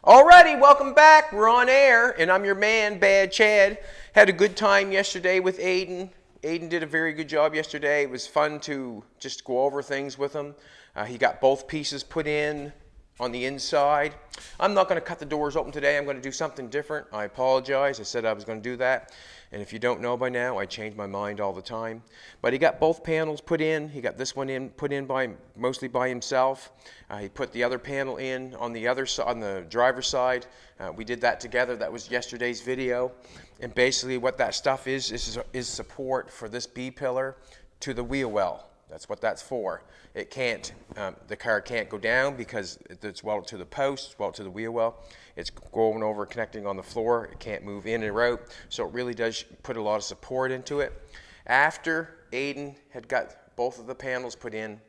Alrighty, welcome back. We're on air, and I'm your man, Bad Chad. Had a good time yesterday with Aiden. Aiden did a very good job yesterday. It was fun to just go over things with him. He got both pieces put in on the inside. I'm not going to cut the doors open today. I'm going to do something different. I apologize. I said I was going to do that. And if you don't know by now, I change my mind all the time. But he got both panels put in. He got this one put in mostly by himself. He put the other panel in on the other side, on the driver's side. We did that together. That was yesterday's video. And basically what that stuff is support for this B pillar to the wheel well. That's what that's for. It can't, the car can't go down because it's welded to the post, it's welded to the wheel well. It's going over, connecting on the floor. It can't move in and out. So it really does put a lot of support into it. After Aiden had got both of the panels put in,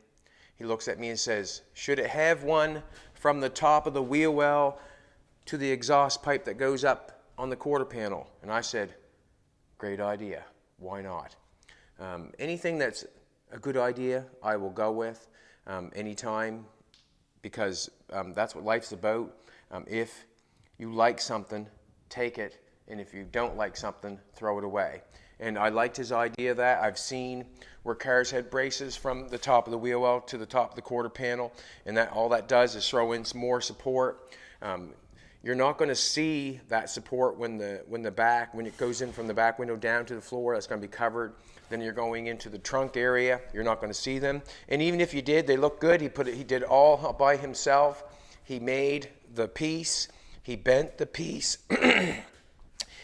he looks at me and says, should it have one from the top of the wheel well to the exhaust pipe that goes up on the quarter panel? And I said, great idea. Why not? Anything that's a good idea, I will go with anytime, because that's what life's about. If you like something, take it, and if you don't like something, throw it away. And I liked his idea of that. I've seen where cars had braces from the top of the wheel well to the top of the quarter panel, and that all that does is throw in some more support. You're not going to see that support when it goes in from the back window down to the floor. That's going to be covered. Then you're going into the trunk area. You're not going to see them. And even if you did, they look good. He did all by himself. He made the piece. He bent the piece.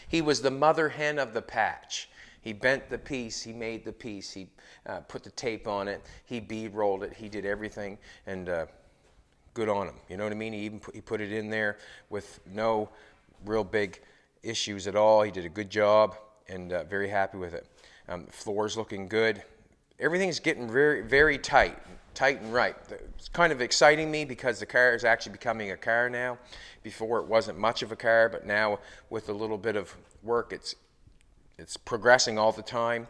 He was the mother hen of the patch. He bent the piece. He made the piece. He put the tape on it. He bead rolled it. He did everything. And good on him. You know what I mean? He put it in there with no real big issues at all. He did a good job, and very happy with it. Floor's looking good. Everything's getting very, very tight and right. It's kind of exciting me because the car is actually becoming a car now. Before it wasn't much of a car, but now with a little bit of work, it's progressing all the time.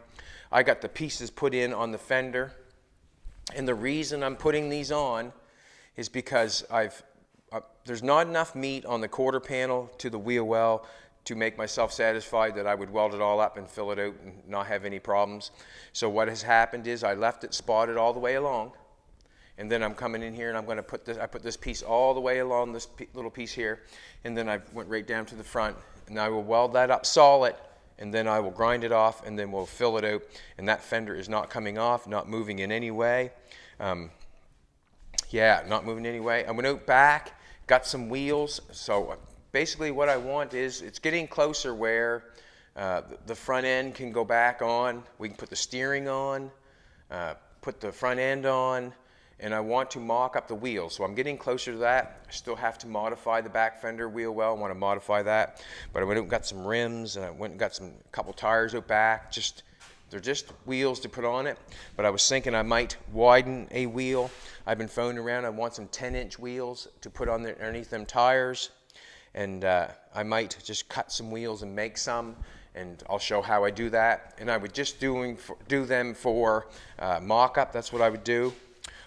I got the pieces put in on the fender, and the reason I'm putting these on is because there's not enough meat on the quarter panel to the wheel well to make myself satisfied that I would weld it all up and fill it out and not have any problems. So what has happened is I left it spotted all the way along, and then I'm coming in here and I'm going to put this. I put this piece all the way along this little piece here, and then I went right down to the front, and I will weld that up solid, and then I will grind it off, and then we'll fill it out. And that fender is not coming off, not moving in any way. Yeah, not moving any way. I went out back, got some wheels. So basically what I want is, it's getting closer where the front end can go back on. We can put the steering on, put the front end on, and I want to mock up the wheels. So I'm getting closer to that. I still have to modify the back fender wheel well. I want to modify that. But I went out and got some rims, and I went and got a couple tires out back. They're just wheels to put on it, but I was thinking I might widen a wheel. I've been phoning around. I want some 10-inch wheels to put on underneath them tires, and I might just cut some wheels and make some, and I'll show how I do that. And I would just do them for mock-up. That's what I would do.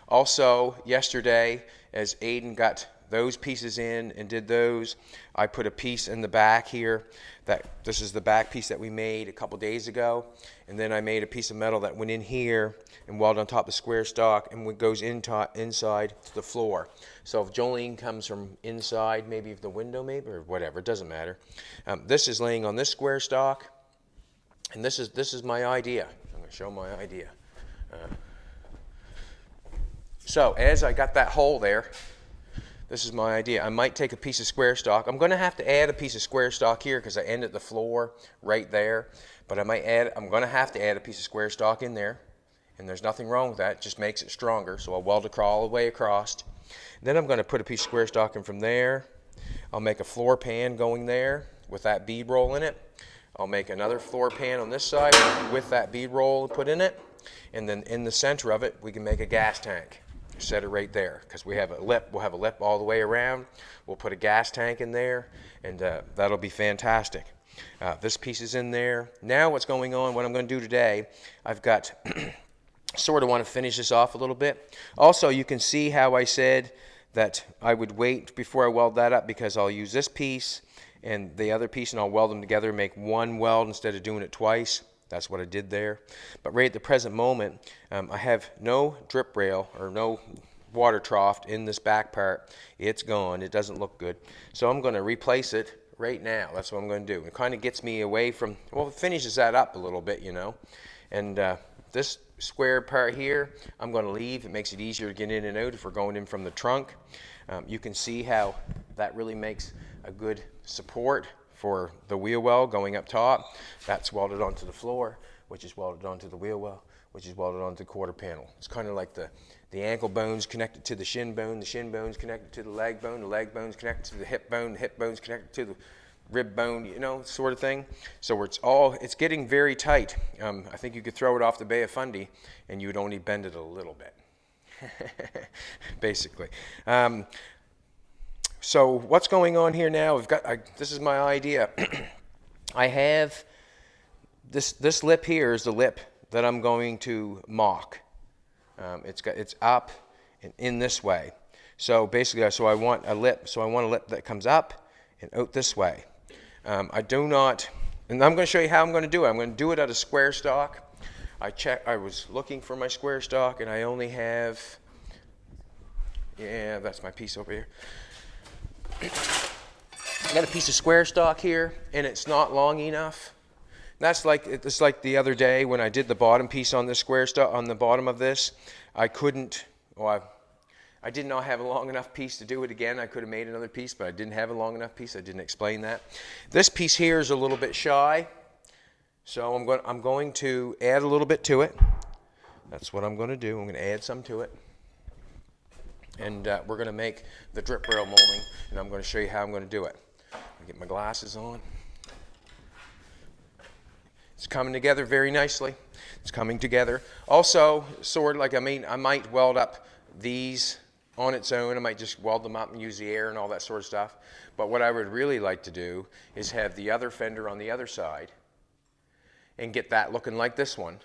Also, yesterday, as Aiden got those pieces in and did those, I put a piece in the back here. This is the back piece that we made a couple days ago, and then I made a piece of metal that went in here and welded on top of square stock, and it goes inside to the floor. So if Jolene comes from inside, maybe the window, or whatever, it doesn't matter. This is laying on this square stock, and this is my idea. I'm going to show my idea. So as I got that hole there, this is my idea. I might take a piece of square stock. I'm going to have to add a piece of square stock here because I ended the floor right there. But I'm going to have to add a piece of square stock in there. And there's nothing wrong with that. It just makes it stronger. So I'll weld it all the way across. Then I'm going to put a piece of square stock in from there. I'll make a floor pan going there with that bead roll in it. I'll make another floor pan on this side with that bead roll put in it. And then in the center of it, we can make a gas tank. Set it right there, because we have a lip. We'll have a lip all the way around. We'll put a gas tank in there, and that'll be fantastic. This piece is in there. Now what's going on, what I'm going to do today, I've got sort of want to finish this off a little bit. Also, you can see how I said that I would wait before I weld that up, because I'll use this piece and the other piece and I'll weld them together and make one weld instead of doing it twice. That's what I did there. But right at the present moment, I have no drip rail or no water trough in this back part. It's gone. It doesn't look good. So I'm going to replace it right now. That's what I'm going to do. It kind of gets me away from, well, it finishes that up a little bit, you know. And this square part here, I'm going to leave. It makes it easier to get in and out if we're going in from the trunk. You can see how that really makes a good support for the wheel well going up top. That's welded onto the floor, which is welded onto the wheel well, which is welded onto the quarter panel. It's kind of like the ankle bone's connected to the shin bone's connected to the leg bone's connected to the hip bone's connected to the rib bone, you know, sort of thing. So it's getting very tight. I think you could throw it off the Bay of Fundy and you would only bend it a little bit, basically. So what's going on here now? This is my idea. I have this lip here is the lip that I'm going to mock. It's up and in this way. So basically, I want a lip. So I want a lip that comes up and out this way. I do not, and I'm going to show you how I'm going to do it. I'm going to do it at a square stock. I was looking for my square stock, and I only have, yeah, that's my piece over here. I got a piece of square stock here, and it's not long enough. It's like the other day when I did the bottom piece on this square stock, on the bottom of this. I couldn't, well, I did not have a long enough piece to do it again. I could have made another piece, but I didn't have a long enough piece. I didn't explain that. This piece here is a little bit shy, so I'm going to add a little bit to it. That's what I'm going to do. I'm going to add some to it. And we're going to make the drip rail molding, and I'm going to show you how I'm going to do it. I'll get my glasses on. It's coming together very nicely. It's coming together. Also, sort of like, I might weld up these on its own. I might just weld them up and use the air and all that sort of stuff. But what I would really like to do is have the other fender on the other side and get that looking like this one.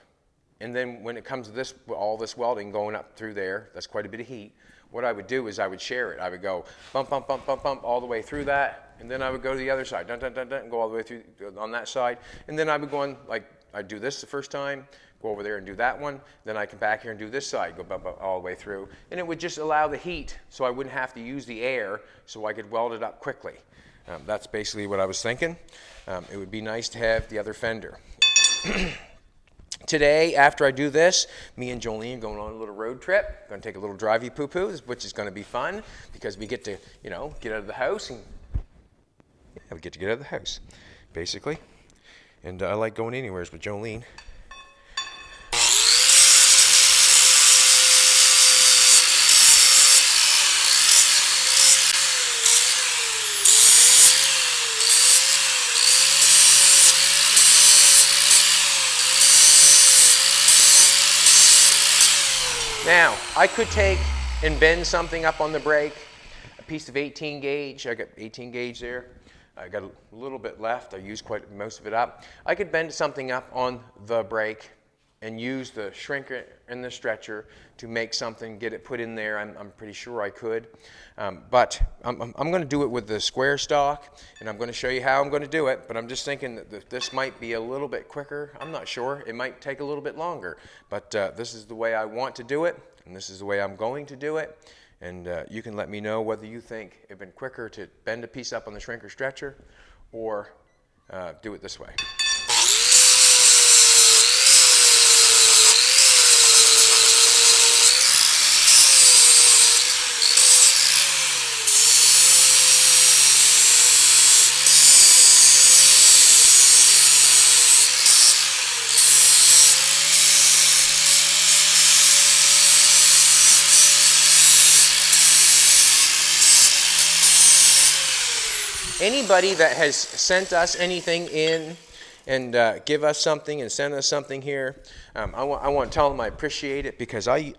And then when it comes to this, all this welding going up through there, that's quite a bit of heat. What I would do is I would share it. I would go bump, bump, bump, bump, bump all the way through that, and then I would go to the other side, dun, dun, dun, dun, and go all the way through on that side. And then I would go on, like, I'd do this the first time, go over there and do that one, then I come back here and do this side, go bump, bump all the way through. And it would just allow the heat so I wouldn't have to use the air, so I could weld it up quickly. That's basically what I was thinking. It would be nice to have the other fender. Today, after I do this, me and Jolene are going on a little road trip. Going to take a little drivey poo-poo, which is going to be fun because we get to, you know, get out of the house and we get to get out of the house, basically. And I like going anywhere with Jolene. Now, I could take and bend something up on the brake, a piece of 18 gauge. I got 18 gauge there. I got a little bit left. I used most of it up. I could bend something up on the brake and use the shrinker and the stretcher to make something, get it put in there. I'm pretty sure I could. But I'm going to do it with the square stock, and I'm going to show you how I'm going to do it. But I'm just thinking that this might be a little bit quicker. I'm not sure. It might take a little bit longer. But this is the way I want to do it, and this is the way I'm going to do it. And you can let me know whether you think it would been quicker to bend a piece up on the shrinker stretcher or do it this way. Anybody that has sent us anything in and give us something and send us something here, I want to tell them I appreciate it because I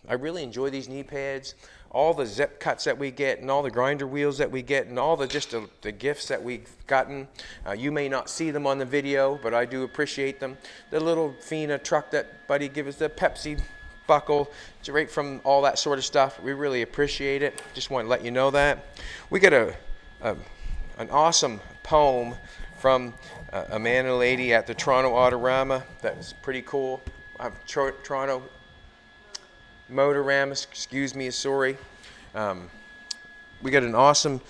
really enjoy these knee pads. All the zip cuts that we get and all the grinder wheels that we get and all the gifts that we've gotten. You may not see them on the video, but I do appreciate them. The little Fina truck that Buddy gave us, the Pepsi buckle, right from all that sort of stuff. We really appreciate it. Just want to let you know that. We got an awesome poem from a man and a lady at the Toronto Autorama. That was pretty cool. Toronto Motorama, excuse me, sorry. We got an awesome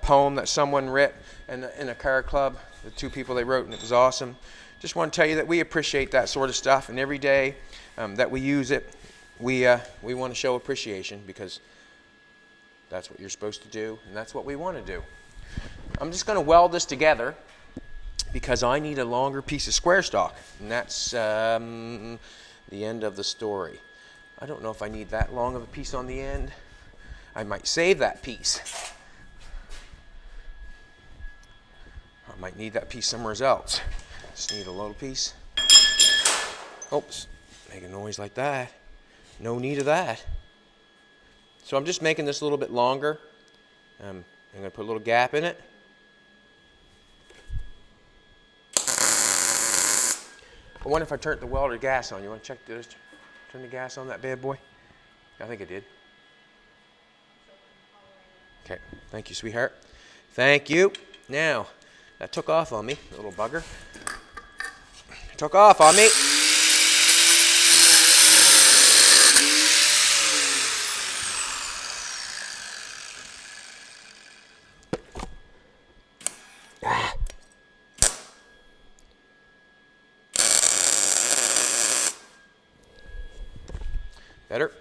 poem that someone wrote in a car club. The two people they wrote, and it was awesome. Just want to tell you that we appreciate that sort of stuff, and every day that we use it, we want to show appreciation, because that's what you're supposed to do, and that's what we want to do. I'm just going to weld this together because I need a longer piece of square stock, and that's the end of the story. I don't know if I need that long of a piece on the end. I might save that piece. I might need that piece somewhere else. Just need a little piece. Oops, make a noise like that. No need of that. So I'm just making this a little bit longer. I'm going to put a little gap in it. I wonder if I turned the welder gas on. You want to check this? Turn the gas on that bad boy? I think I did. Okay, thank you, sweetheart. Thank you. Now, that took off on me, the little bugger. Took off on me. Better.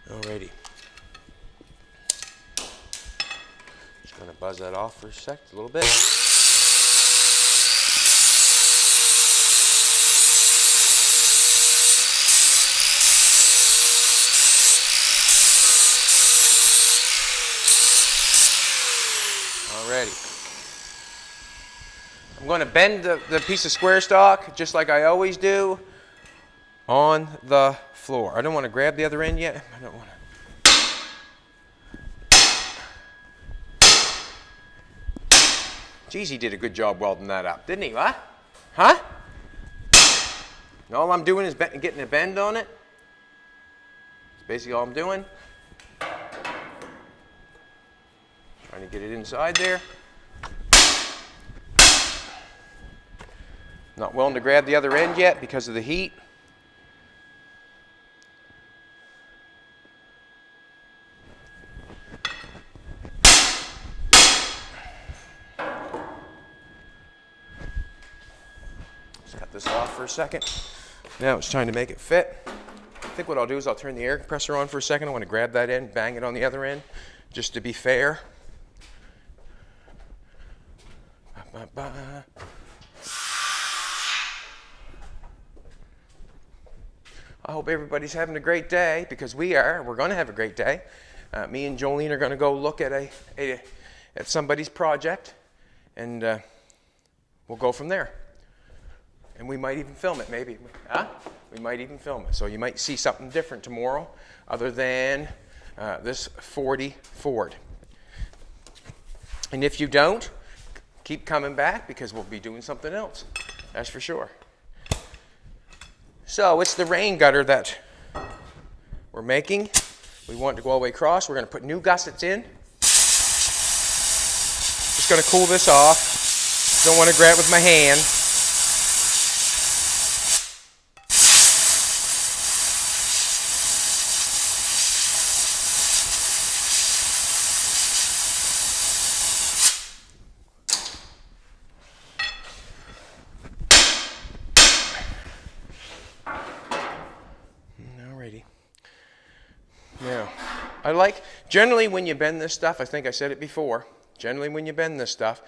Alrighty. Just going to buzz that off for a little bit. Alrighty. I'm going to bend the piece of square stock, just like I always do, on the floor. I don't want to grab the other end yet. I don't want to. Geez, he did a good job welding that up, didn't he? What? Huh? And all I'm doing is getting a bend on it. That's basically all I'm doing. Trying to get it inside there. Not willing to grab the other end yet because of the heat. Cut this off for a second. Now it's time to make it fit. I think what I'll do is I'll turn the air compressor on for a second. I want to grab that end, bang it on the other end, just to be fair. I hope everybody's having a great day, because we are. We're going to have a great day. Me and Jolene are going to go look at at somebody's project, and we'll go from there. And we might even film it, maybe. Huh? We might even film it. So you might see something different tomorrow other than this 40 Ford. And if you don't, keep coming back, because we'll be doing something else. That's for sure. So it's the rain gutter that we're making. We want it to go all the way across. We're going to put new gussets in. Just going to cool this off. Don't want to grab it with my hand. Now, generally when you bend this stuff, I think I said it before, generally when you bend this stuff,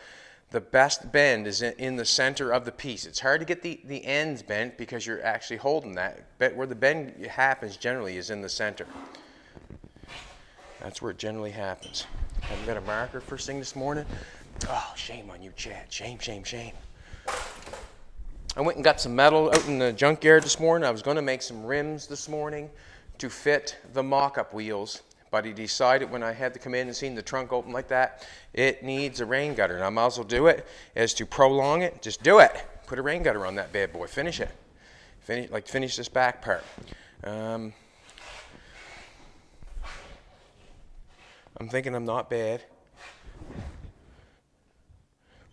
the best bend is in the center of the piece. It's hard to get the ends bent because you're actually holding that. But where the bend happens generally is in the center. That's where it generally happens. Haven't got a marker first thing this morning. Oh, shame on you, Chad. Shame, shame, shame. I went and got some metal out in the junkyard this morning. I was going to make some rims this morning to fit the mock-up wheels, but he decided when I had to come in and seen the trunk open like that, it needs a rain gutter, and I might as well do it as to prolong it. Just do it. Put a rain gutter on that bad boy. Finish it. Finish this back part. I'm thinking I'm not bad.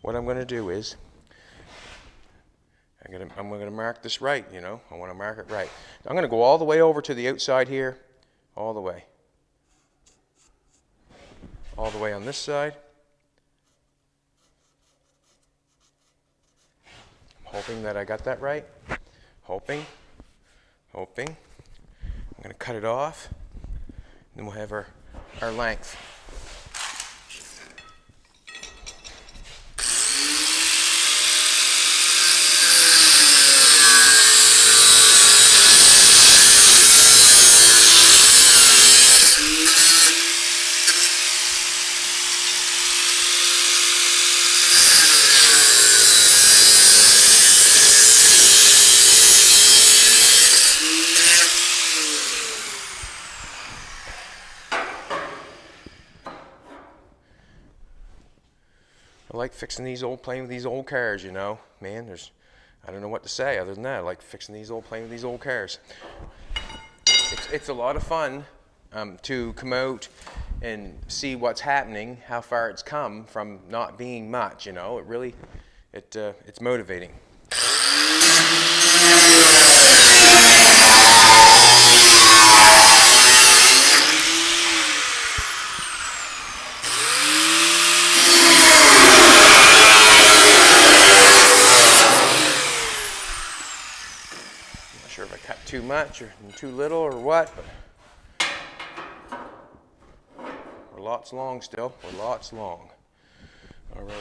What I'm going to do is I'm going to mark this right, you know. I want to mark it right. I'm going to go all the way over to the outside here, all the way. All the way on this side. I'm hoping that I got that right. Hoping. I'm going to cut it off. Then we'll have our length. I like playing with these old cars, you know. Man, I don't know what to say other than that. I like playing with these old cars. It's a lot of fun to come out and see what's happening, how far it's come from not being much, you know. It's motivating. Sure if I cut too much or too little or what, but we're lots long still. We're lots long. Alrighty.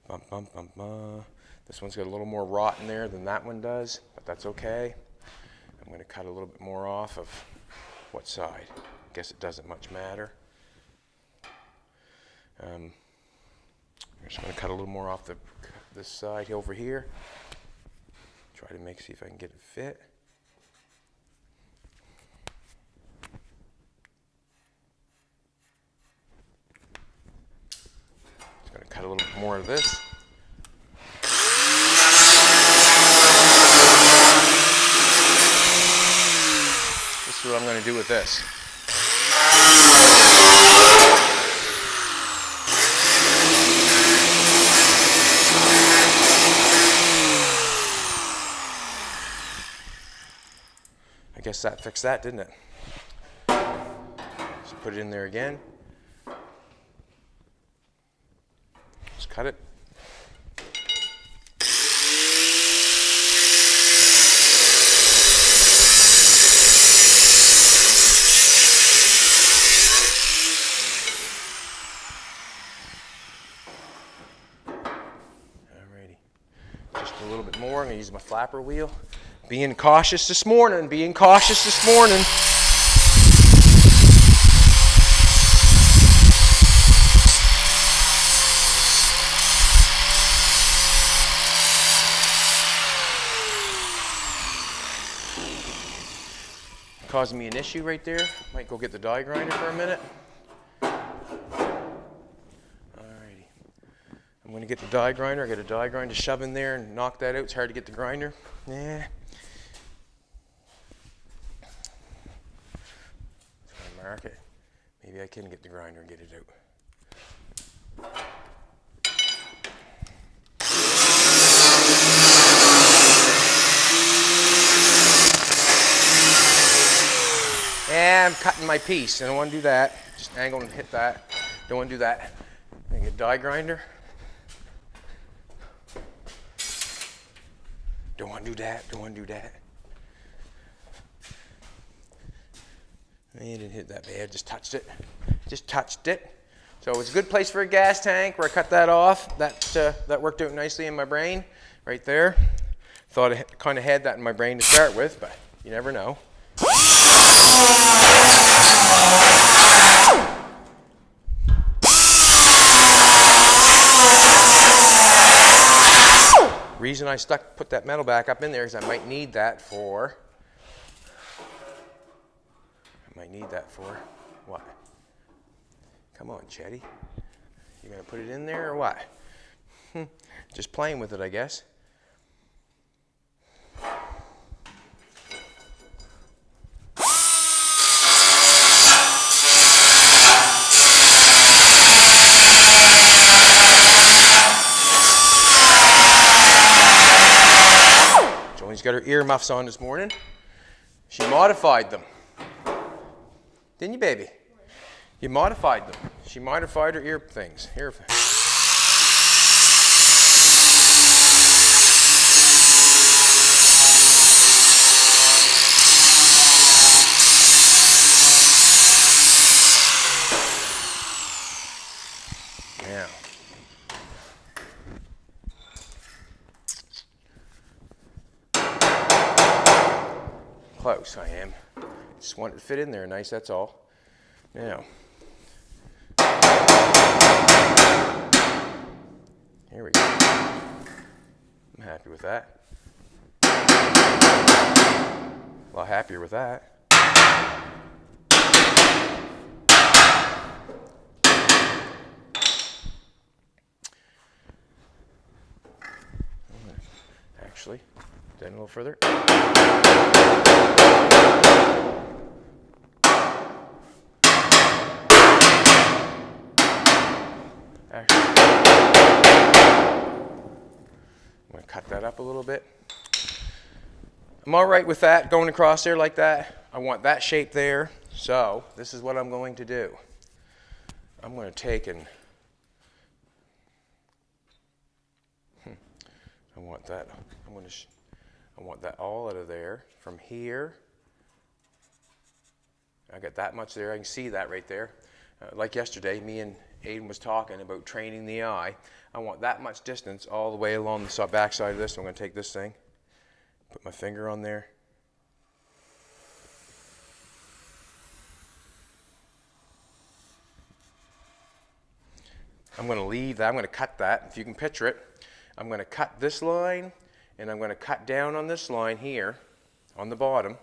Bum, bum, bum, bum. This one's got a little more rot in there than that one does, but that's okay. I'm going to cut a little bit more off of what side. Guess it doesn't much matter. I'm just going to cut a little more off this side over here. Try to see if I can get it fit. Just going to cut a little bit more of this. This is what I'm going to do with this. I guess that fixed that, didn't it? Just put it in there again. Just cut it. Alrighty. Just a little bit more. I'm going to use my flapper wheel. Being cautious this morning, Causing me an issue right there. Might go get the die grinder for a minute. Alrighty. I'm going to get the die grinder. I got a die grinder to shove in there and knock that out. It's hard to get the grinder. Yeah. Mark it. Maybe I can get the grinder and get it out. And I'm cutting my piece. I don't want to do that. Just angle and hit that. Don't want to do that. I get a die grinder. Don't want to do that. I didn't hit that bad, just touched it. So it's a good place for a gas tank where I cut that off. That worked out nicely in my brain, right there. Thought I kind of had that in my brain to start with, but you never know. Reason I put that metal back up in there is I might need that for what? Come on, Chetty. You gonna put it in there or what? Just playing with it, I guess. Jolie's got her earmuffs on this morning. She modified them. Didn't you, baby? You modified them. She modified her ear things. Here. Now. Close, I am. Just want it to fit in there nice, that's all. Now. Here we go. I'm happy with that. A lot happier with that. Actually, then a little further. Actually, I'm going to cut that up a little bit. I'm all right with that going across there like that. I want that shape there. So this is what I'm going to do. I'm going to take and I want that all out of there from here. I got that much there. I can see that right there. Like yesterday, me and Aiden was talking about training the eye. I want that much distance all the way along the back side of this. So I'm going to take this thing, put my finger on there. I'm going to leave that. I'm going to cut that. If you can picture it, I'm going to cut this line, and I'm going to cut down on this line here on the bottom,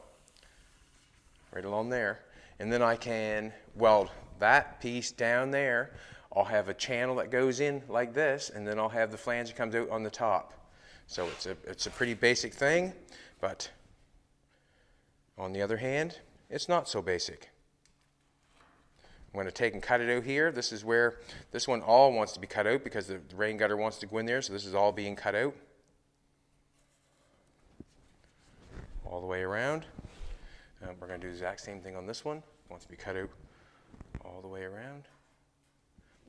right along there. And then I can weld that piece down there. I'll have a channel that goes in like this, and then I'll have the flange that comes out on the top. So it's a pretty basic thing, but on the other hand, it's not so basic. I'm going to take and cut it out here. This is where this one all wants to be cut out because the rain gutter wants to go in there, so this is all being cut out. All the way around. We're going to do the exact same thing on this one. It wants to be cut out all the way around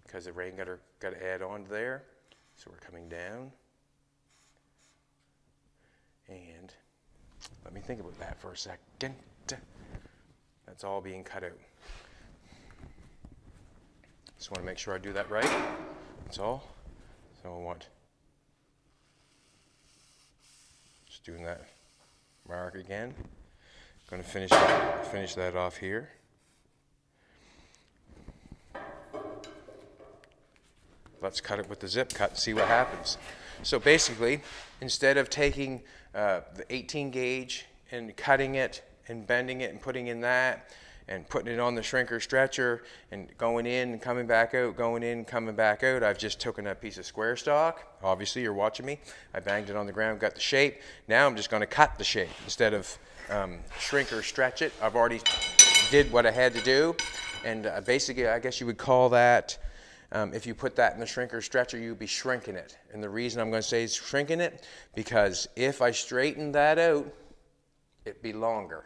because the rain gutter got to add on to there. So we're coming down. And let me think about that for a second. That's all being cut out. Just want to make sure I do that right. That's all. So I want just doing that mark again. Going to finish that off here. Let's cut it with the zip cut and see what happens. So basically, instead of taking the 18 gauge and cutting it and bending it and putting in that and putting it on the shrinker stretcher and going in and coming back out, going in and coming back out, I've just taken a piece of square stock. Obviously, you're watching me. I banged it on the ground, got the shape. Now I'm just going to cut the shape instead of shrink or stretch it. I've already did what I had to do, and basically, I guess you would call that, if you put that in the shrinker stretcher, you'd be shrinking it. And the reason I'm going to say is shrinking it, because if I straighten that out, it'd be longer.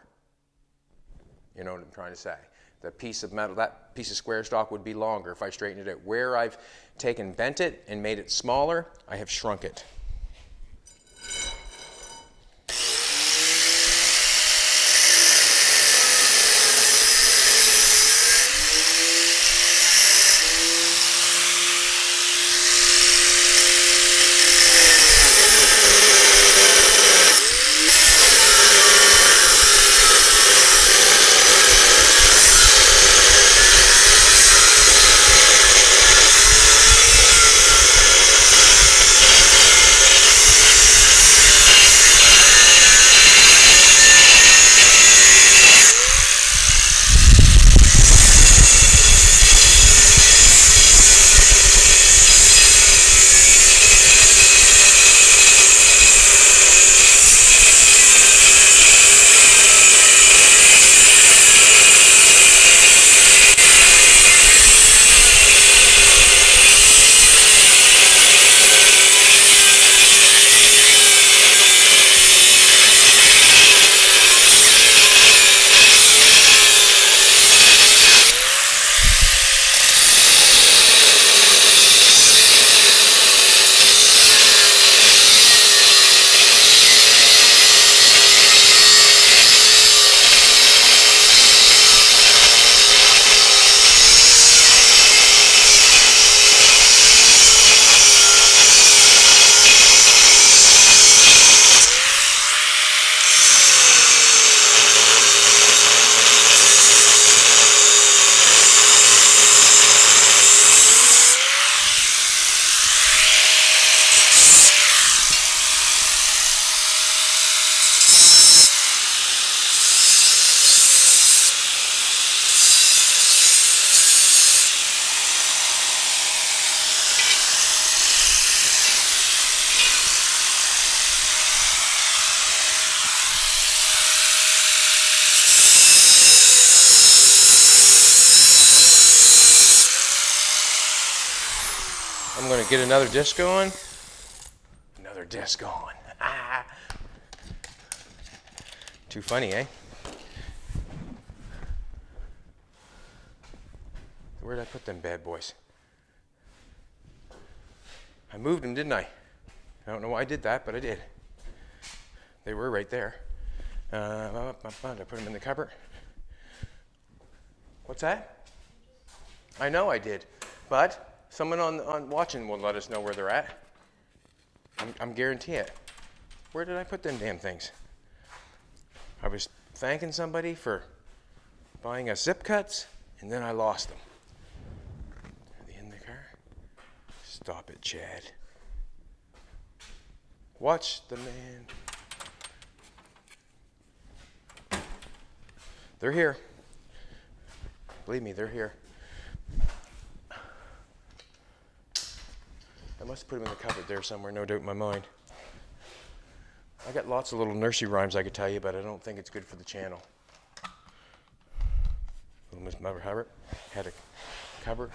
You know what I'm trying to say? The piece of metal, that piece of square stock would be longer if I straighten it out. Where I've bent it and made it smaller, I have shrunk it. get another disc on. Another disc on. Too funny, eh? Where did I put them bad boys? I moved them, didn't I? I don't know why I did that, but I did. They were right there. Did I put them in the cupboard? What's that? I know I did, but someone on watching will let us know where they're at. I'm guarantee it. Where did I put them damn things? I was thanking somebody for buying us zip cuts, and then I lost them. Are they in the car? Stop it, Chad. Watch the man. They're here. Believe me, they're here. I must have put them in the cupboard there somewhere, no doubt in my mind. I got lots of little nursery rhymes I could tell you, but I don't think it's good for the channel. Little Miss Mother Hubbard had a cupboard.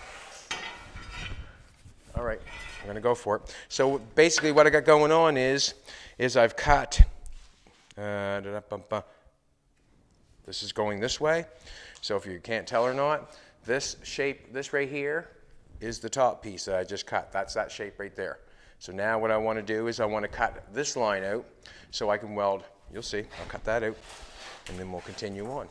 All right, I'm gonna go for it. So basically what I got going on is I've cut, this is going this way. So if you can't tell or not, this shape, this right here, is the top piece that I just cut. That's that shape right there. So now what I want to do is I want to cut this line out so I can weld. You'll see, I'll cut that out and then we'll continue on.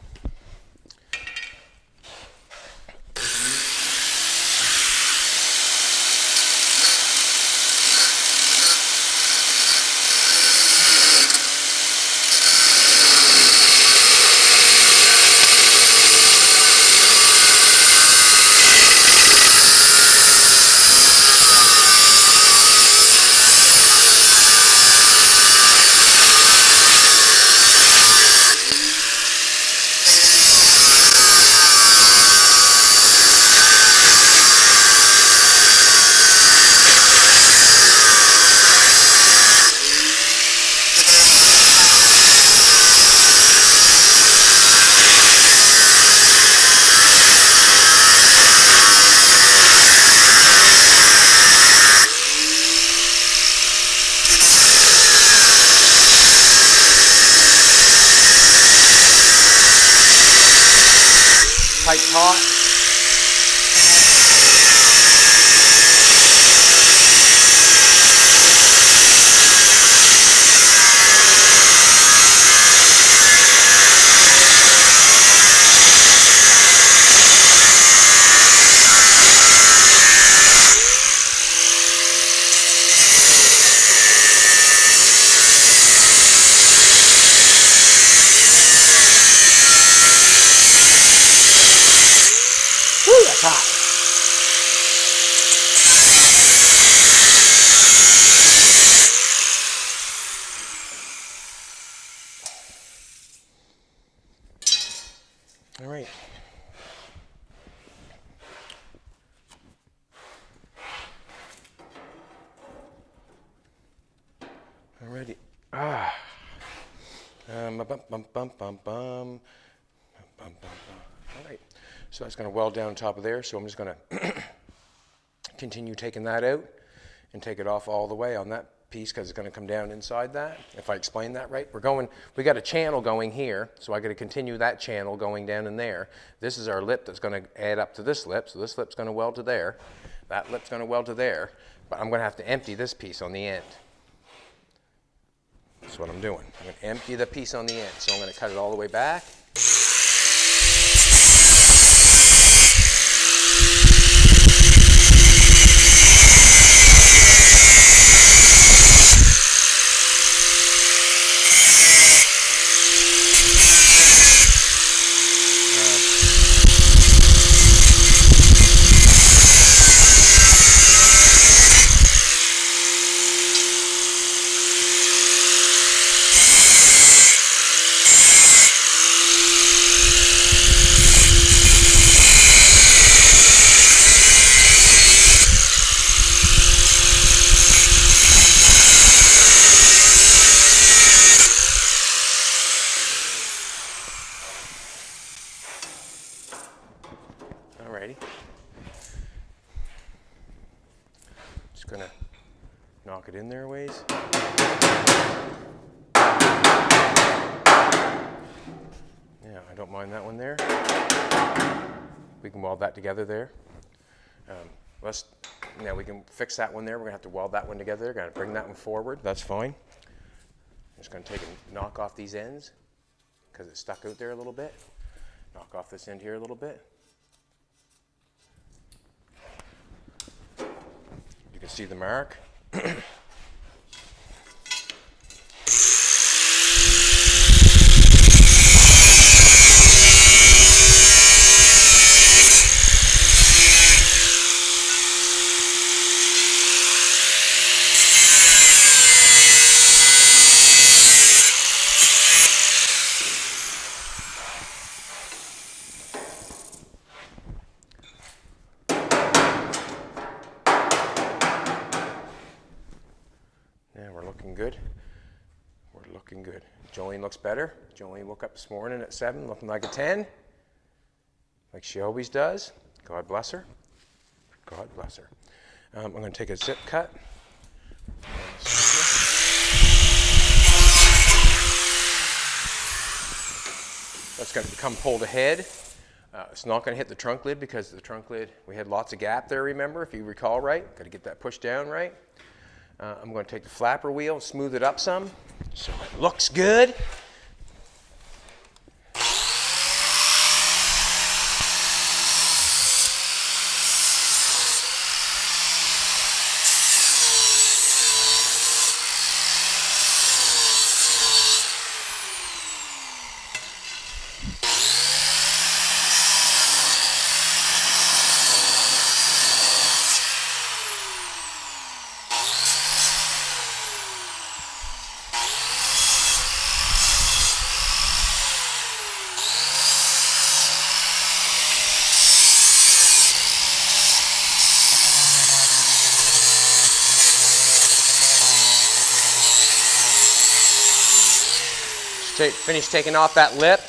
Pipe's hot. Woo, that's hot. All right. Alrighty. All right. So that's going to weld down on top of there. So I'm just going to continue taking that out and take it off all the way on that piece because it's going to come down inside that. If I explain that right, we got a channel going here, so I got to continue that channel going down in there. This is our lip that's going to add up to this lip, so this lip's going to weld to there. That lip's going to weld to there, but I'm going to have to empty this piece on the end. That's what I'm doing. I'm going to empty the piece on the end, so I'm going to cut it all the way back. Alrighty. Just going knock it in there a ways. Yeah, I don't mind that one there. We can weld that together there. Now we can fix that one there. We're gonna have to weld that one together. We're gonna bring that one forward. That's fine. I'm just gonna take and knock off these ends because it's stuck out there a little bit. Knock off this end here a little bit. You can see the mark. Good. We're looking good. Jolene looks better. Jolene woke up this morning at 7 looking like a 10, like she always does. God bless her. God bless her. I'm going to take a zip cut. That's going to become pulled ahead. It's not going to hit the trunk lid because the trunk lid, we had lots of gap there, remember, if you recall right. Got to get that pushed down right. I'm going to take the flapper wheel and smooth it up some so it looks good. Finish taking off that lip.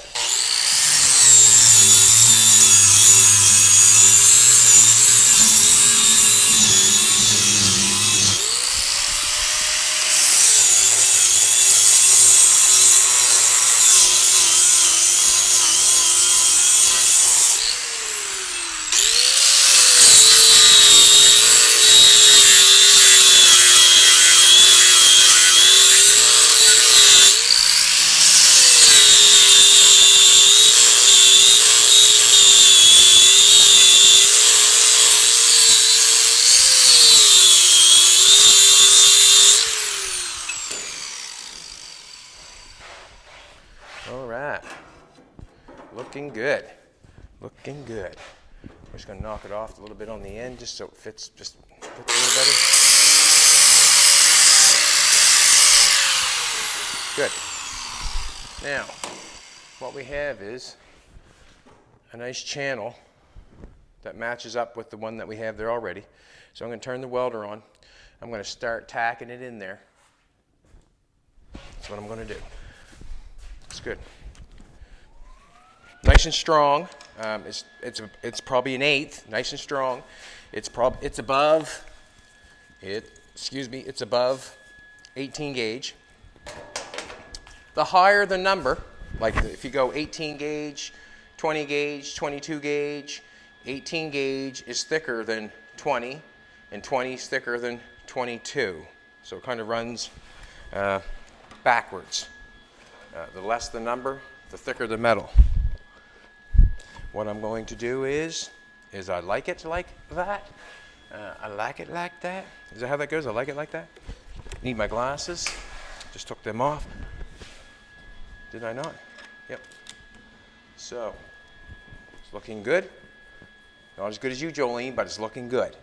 All right, looking good, looking good. We're just going to knock it off a little bit on the end just so it fits a little better. Good. Now, what we have is a nice channel that matches up with the one that we have there already. So I'm going to turn the welder on. I'm going to start tacking it in there. That's what I'm going to do. It's good. Nice and strong. It's probably an 1/8. Nice and strong. It's above 18 gauge. The higher the number, like if you go 18 gauge, 20 gauge, 22 gauge, 18 gauge is thicker than 20, and 20 is thicker than 22. So it kind of runs backwards. The less the number, the thicker the metal. What I'm going to do is I like it like that. I like it like that. Is that how that goes? I like it like that. Need my glasses. Just took them off. Did I not? Yep. So, it's looking good. Not as good as you, Jolene, but it's looking good.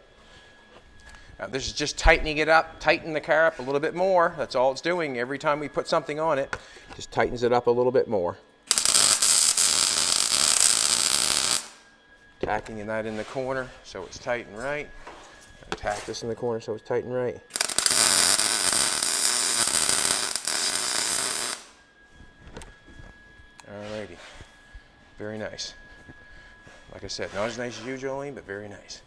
This is just tightening it up, tighten the car up a little bit more. That's all it's doing. Every time we put something on it, just tightens it up a little bit more. Tacking that in the corner so it's tight and right. Tack this in the corner so it's tight and right. Alrighty. Very nice. Like I said, not as nice as you, Jolene, but very nice.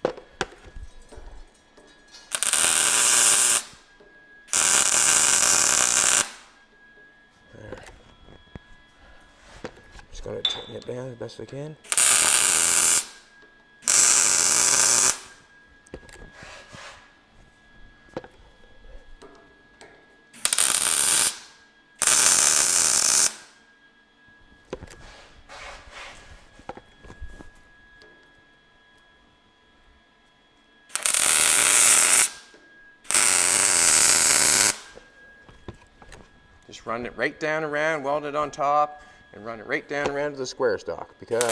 Just going to tighten it down as best I can. Just run it right down around, weld it on top, and run it right down around to the square stock, because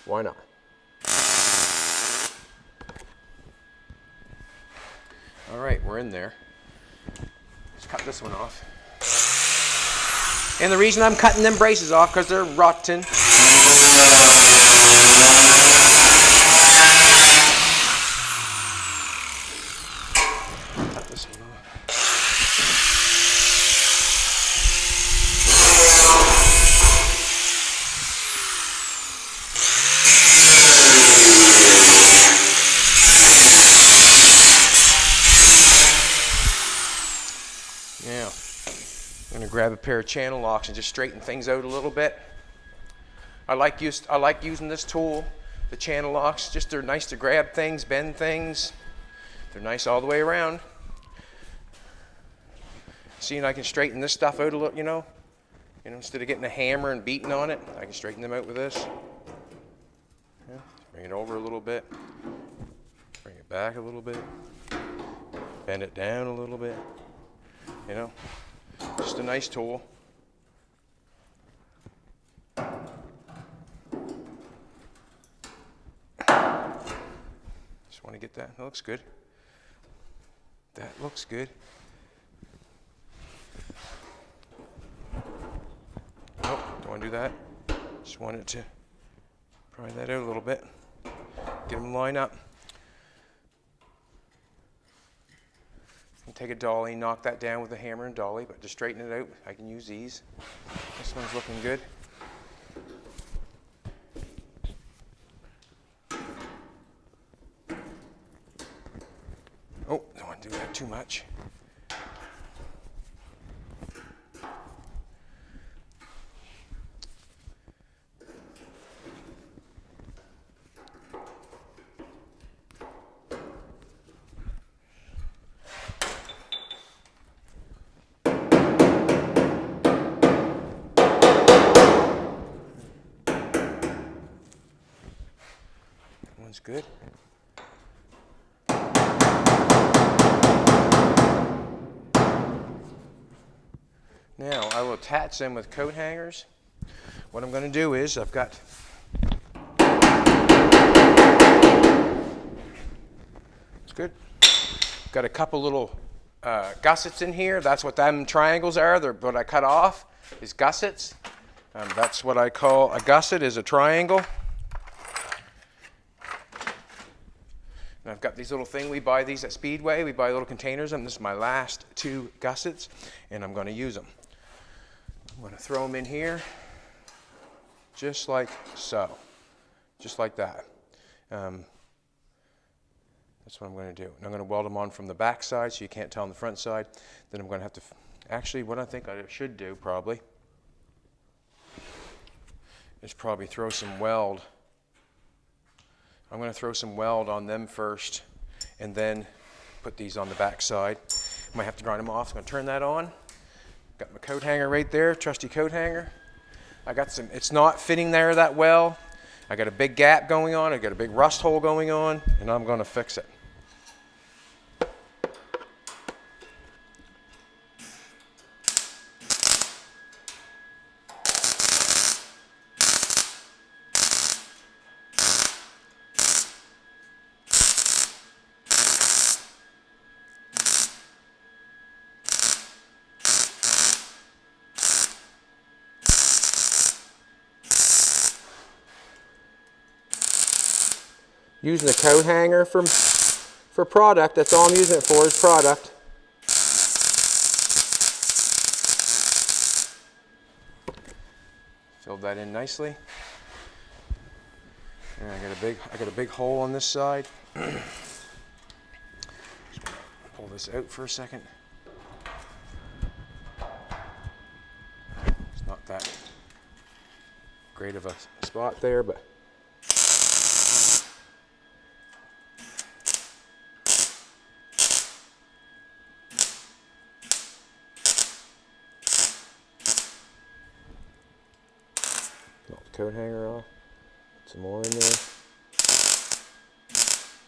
why not? All right, we're in there. Let's cut this one off. And the reason I'm cutting them braces off, because they're rotten. Cut this one off. Now, I'm going to grab a pair of channel locks and just straighten things out a little bit. I like using this tool, the channel locks. Just they're nice to grab things, bend things. They're nice all the way around. Seeing I can straighten this stuff out a little, you know, instead of getting a hammer and beating on it, I can straighten them out with this. Yeah, bring it over a little bit, bring it back a little bit, bend it down a little bit. You know, just a nice tool. Just want to get that. That looks good. That looks good. Nope, don't want to do that. Just wanted to pry that out a little bit. Get them lined up. And take a dolly, knock that down with a hammer and dolly, but to straighten it out, I can use these. This one's looking good. Oh, don't want to do that too much. One's good. Now I will attach them with coat hangers. What I'm going to do is I've got it's good. Got a couple little gussets in here. That's what them triangles are. They're what I cut off is gussets. That's what I call a gusset, is a triangle. And I've got these little things, we buy these at Speedway, we buy little containers, and this is my last 2 gussets, and I'm going to use them. I'm going to throw them in here, just like so, just like that. That's what I'm going to do. And I'm going to weld them on from the back side so you can't tell on the front side. Then I'm going to have to, actually what I think I should do probably, is probably throw some weld. I'm going to throw some weld on them first and then put these on the back side. Might have to grind them off. I'm going to turn that on. Got my coat hanger right there, trusty coat hanger. I got some, it's not fitting there that well. I got a big gap going on. I got a big rust hole going on, and I'm going to fix it. Using the coat hanger for product. That's all I'm using it for, is product. Filled that in nicely. And I got a big hole on this side. Pull this out for a second. It's not that. great of a spot there, but knock the coat hanger off. Put some more in there.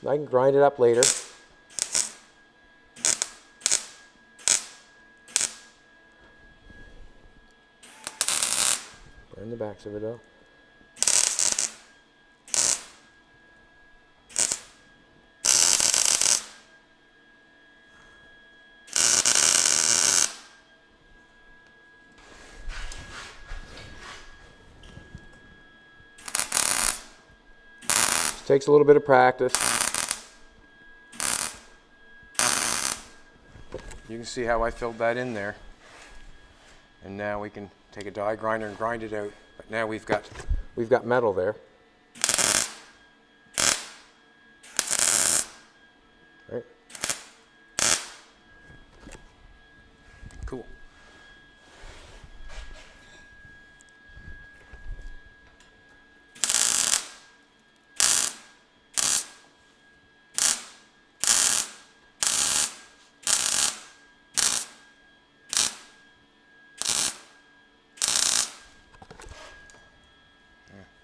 I can grind it up later. Burn the backs of it out. This takes a little bit of practice. You can see how I filled that in there. And now we can take a die grinder and grind it out. But now we've got metal there. Right? Cool.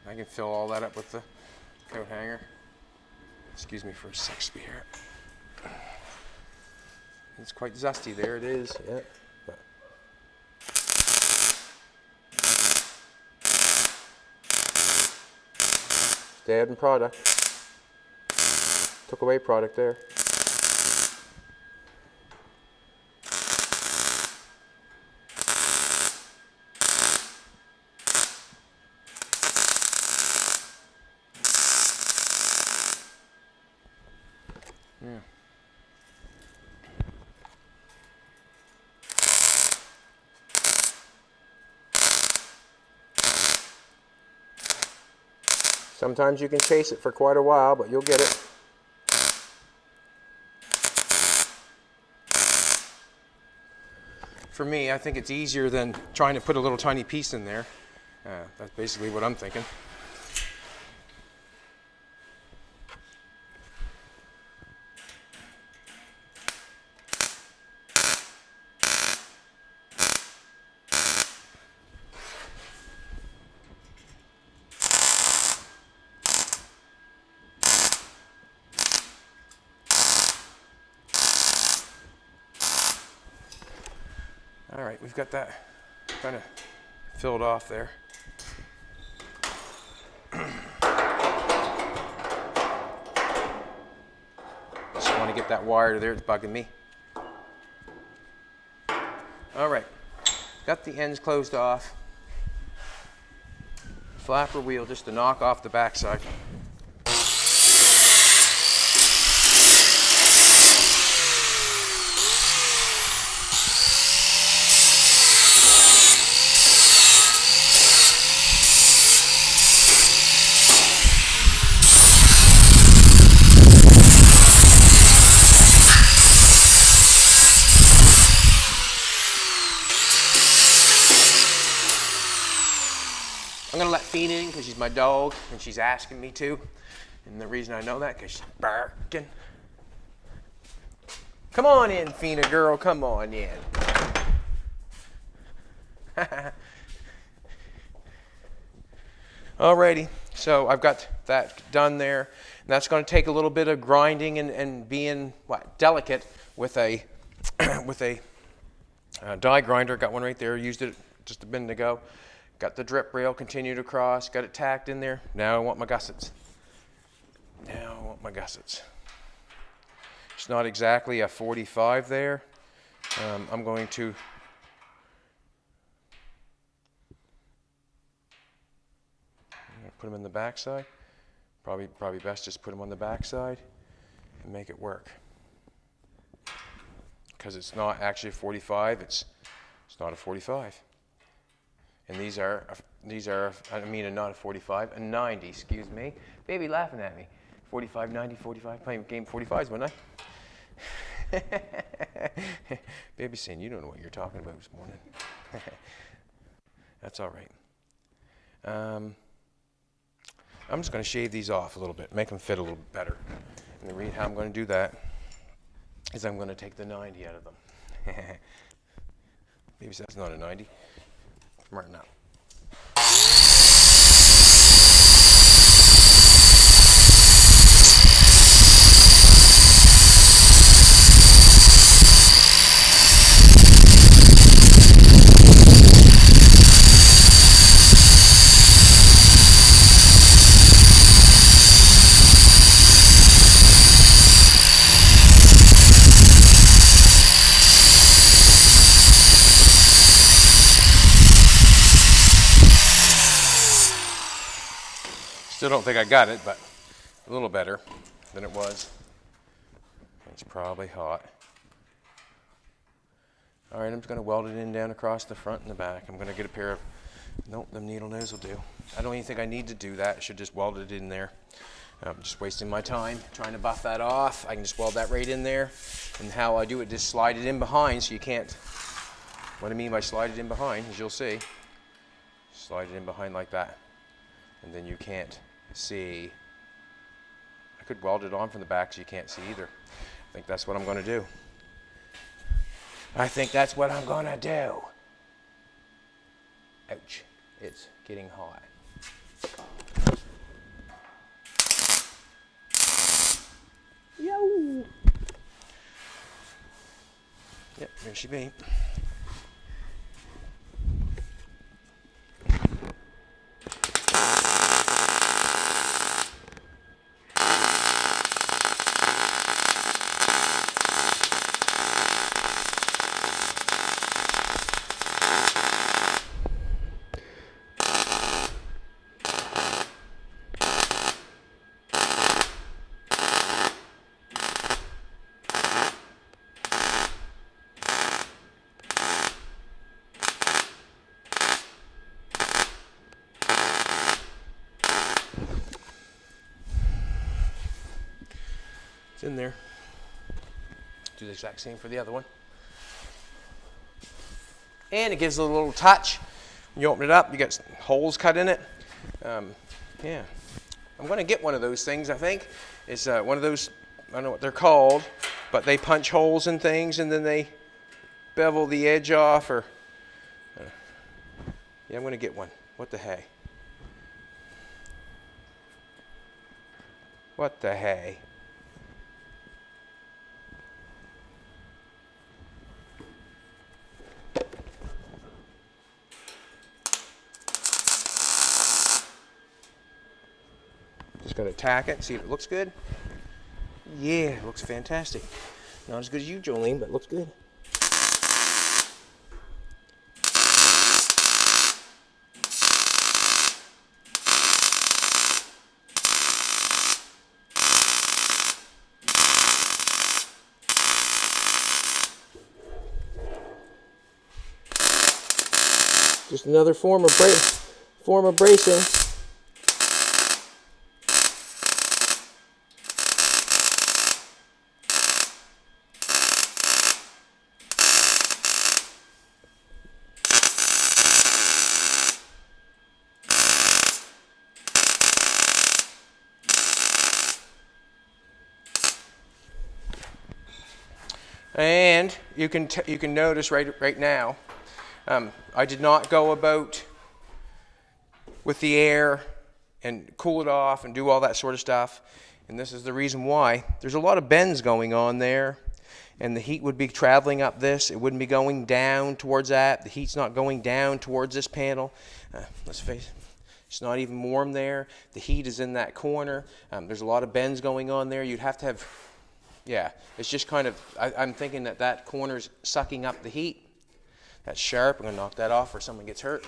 I can fill all that up with the coat hanger. Excuse me for a sec here. It's quite zesty there, it is. Yeah. Stay adding product. Took away product there. Yeah. Sometimes you can chase it for quite a while, but you'll get it. For me, I think it's easier than trying to put a little tiny piece in there. That's basically what I'm thinking. All right, we've got that kind of filled off there. Just want to get that wire there, it's bugging me. All right, got the ends closed off. Flapper wheel just to knock off the backside. I'm gonna let Fina in because she's my dog and she's asking me to. And the reason I know that, because she's barking. Come on in, Fina girl, come on in. Alrighty, so I've got that done there. And that's gonna take a little bit of grinding and being, delicate with a, with a die grinder. Got one right there, used it just a minute ago. Got the drip rail continued across, got it tacked in there. Now I want my gussets. It's not exactly a 45 there. I'm going to put them in the backside. Probably best just put them on the backside and make it work. Because it's not actually a 45, it's not a 45. And these are, I mean, not a 45, a 90, excuse me. Baby laughing at me. 45, 90, 45, playing game 45s, wasn't I? Baby saying, you don't know what you're talking about this morning. That's all right. I'm just going to shave these off a little bit, make them fit a little bit better. And the reason how I'm going to do that is I'm going to take the 90 out of them. Maybe that's not a 90. Right now. Still don't think I got it, but a little better than it was. It's probably hot. All right, I'm just going to weld it in down across the front and the back. I'm going to get a pair of, nope, the needle nose will do. I don't even think I need to do that. I should just weld it in there. I'm just wasting my time trying to buff that off. I can just weld that right in there. And how I do it, just slide it in behind so you can't, what I mean by slide it in behind, as you'll see, slide it in behind like that. And then you can't see. I could weld it on from the back so you can't see either. I think that's what I'm going to do. I think that's what I'm going to do. Ouch. It's getting hot. Yo! Yep, there she be. It's in there. Do the exact same for the other one. And it gives it a little touch. When you open it up, you get holes cut in it. Yeah. I'm going to get one of those things, I think. It's one of those, I don't know what they're called, but they punch holes in things and then they bevel the edge off. Or yeah, I'm going to get one. What the hey? What the hey? Just going to tack it, see if it looks good. Yeah, it looks fantastic. Not as good as you, Jolene, but it looks good. Just another form of bracing. And you can notice right now, I did not go about with the air and cool it off and do all that sort of stuff. And this is the reason why. There's a lot of bends going on there, and the heat would be traveling up this. It wouldn't be going down towards that. The heat's not going down towards this panel. Let's face it, it's not even warm there. The heat is in that corner. There's a lot of bends going on there. You'd have to have, yeah, it's just kind of, I'm thinking that corner's sucking up the heat. That's sharp. I'm going to knock that off or someone gets hurt.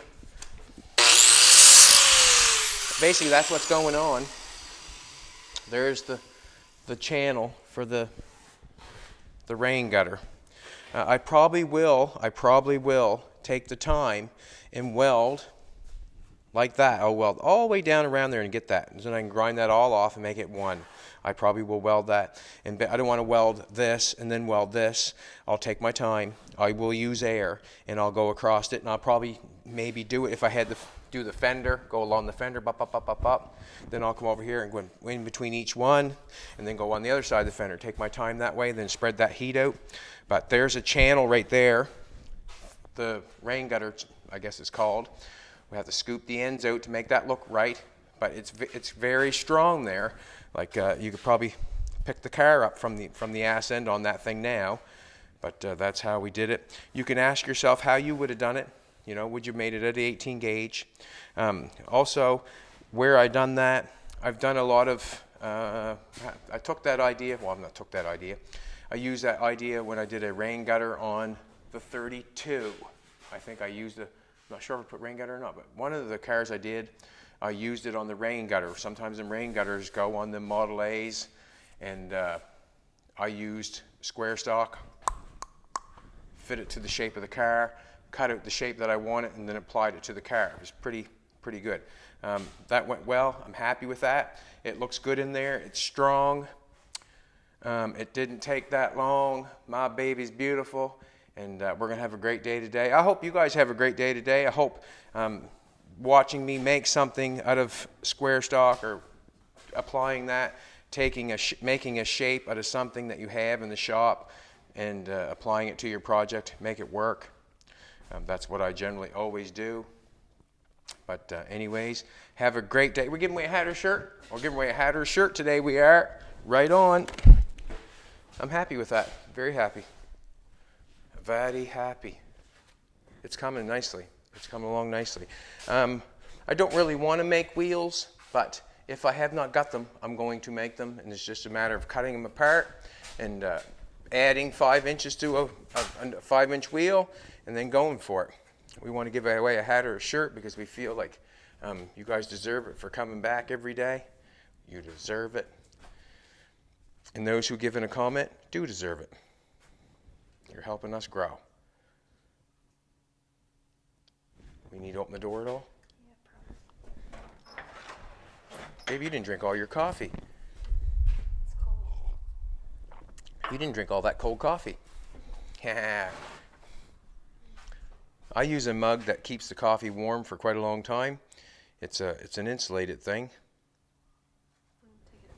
Basically, that's what's going on. There's the channel for the rain gutter. I probably will take the time and weld like that. I'll weld all the way down around there and get that. And then I can grind that all off and make it one. I probably will weld that. And I don't want to weld this and then weld this. I'll take my time. I will use air and I'll go across it. And I'll probably maybe do it if I had to do the fender, go along the fender, up. Then I'll come over here and go in between each one and then go on the other side of the fender. Take my time that way, then spread that heat out. But there's a channel right there. The rain gutter, I guess it's called. We have to scoop the ends out to make that look right, but it's very strong there. Like you could probably pick the car up from the ass end on that thing now, but that's how we did it. You can ask yourself how you would have done it. You know, would you have made it at the 18 gauge? Also, where I done that, I've done a lot of. I took that idea. Well, I've not took that idea. I used that idea when I did a rain gutter on the 32. I think I used a. I'm not sure if I put rain gutter or not, but one of the cars I did, I used it on the rain gutter. Sometimes the rain gutters go on the Model A's, and I used square stock, fit it to the shape of the car, cut out the shape that I wanted, and then applied it to the car. It was pretty good. That went well. I'm happy with that. It looks good in there. It's strong. It didn't take that long. My baby's beautiful. And we're going to have a great day today. I hope you guys have a great day today. I hope watching me make something out of square stock or applying that, making a shape out of something that you have in the shop and applying it to your project, make it work. That's what I generally always do. But anyways, have a great day. We're giving away a hat or shirt. We're giving away a hat or shirt today. We are right on. I'm happy with that. Very happy. Very happy. It's coming nicely. It's coming along nicely. I don't really want to make wheels, but if I have not got them, I'm going to make them, and it's just a matter of cutting them apart and adding 5 inches to a 5-inch wheel and then going for it. We want to give away a hat or a shirt because we feel like you guys deserve it for coming back every day. You deserve it. And those who give in a comment do deserve it. You're helping us grow. We need to open the door at all? Yeah, probably. Baby, you didn't drink all your coffee. It's cold. You didn't drink all that cold coffee. I use a mug that keeps the coffee warm for quite a long time. It's an insulated thing. Take it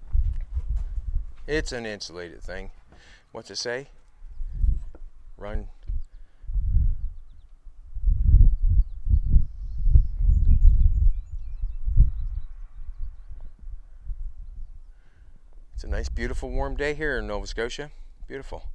outside. It's an insulated thing. What's it say? Run. It's a nice, beautiful, warm day here in Nova Scotia. Beautiful.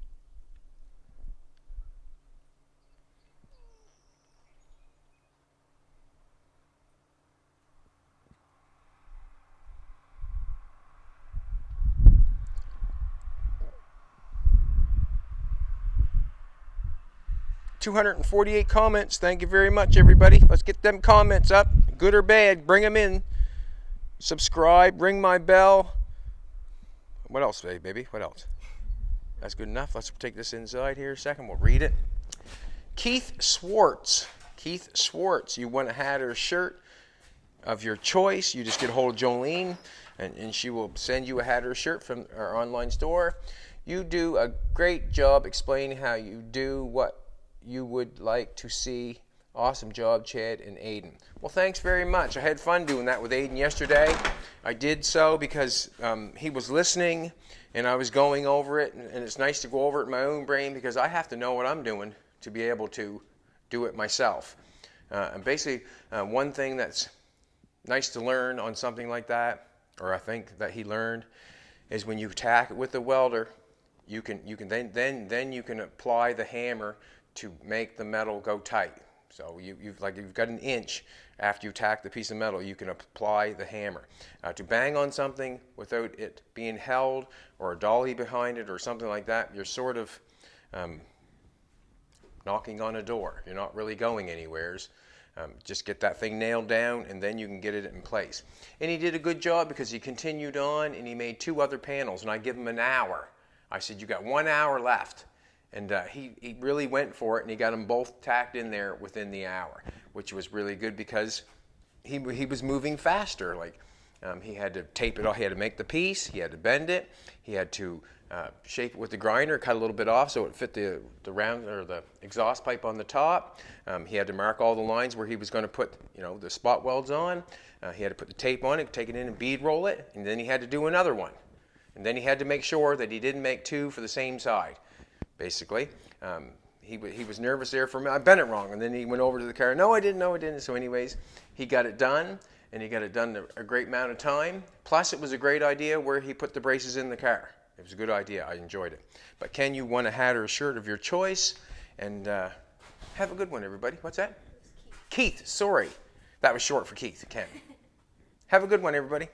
$248 comments. Thank you very much, everybody. Let's get them comments up, good or bad. Bring them in. Subscribe. Ring my bell. What else, baby? What else? That's good enough. Let's take this inside here a second. We'll read it. Keith Swartz. Keith Swartz. You want a hat or a shirt of your choice. You just get a hold of Jolene, and she will send you a hat or a shirt from our online store. You do a great job explaining how you do what you would like to see. Awesome job, Chad and Aiden. Well, thanks very much. I had fun doing that with Aiden yesterday. I did so because he was listening and I was going over it, and it's nice to go over it in my own brain because I have to know what I'm doing to be able to do it myself. And basically, one thing that's nice to learn on something like that, or I think that he learned, is when you tack it with the welder, you can then you can apply the hammer to make the metal go tight. So you've got an inch after you tack the piece of metal, you can apply the hammer. To bang on something without it being held or a dolly behind it or something like that, you're sort of knocking on a door. You're not really going anywheres. Just get that thing nailed down and then you can get it in place. And he did a good job because he continued on and he made 2 other panels, and I give him an hour. I said, you got 1 hour left. And he really went for it, and he got them both tacked in there within the hour, which was really good because he was moving faster. Like he had to tape it off, he had to make the piece, he had to bend it, he had to shape it with the grinder, cut a little bit off so it fit the round or the exhaust pipe on the top. He had to mark all the lines where he was going to put the spot welds on. He had to put the tape on it, take it in and bead roll it, and then he had to do another one. And then he had to make sure that he didn't make two for the same side. Basically, he was nervous there for me. I bent it wrong, and then he went over to the car. No, I didn't. So anyways, he got it done, and he got it done in a great amount of time. Plus, it was a great idea where he put the braces in the car. It was a good idea. I enjoyed it. But Ken, you won a hat or a shirt of your choice, and have a good one, everybody. What's that? Keith. Sorry, that was short for Keith. Ken. Have a good one, everybody.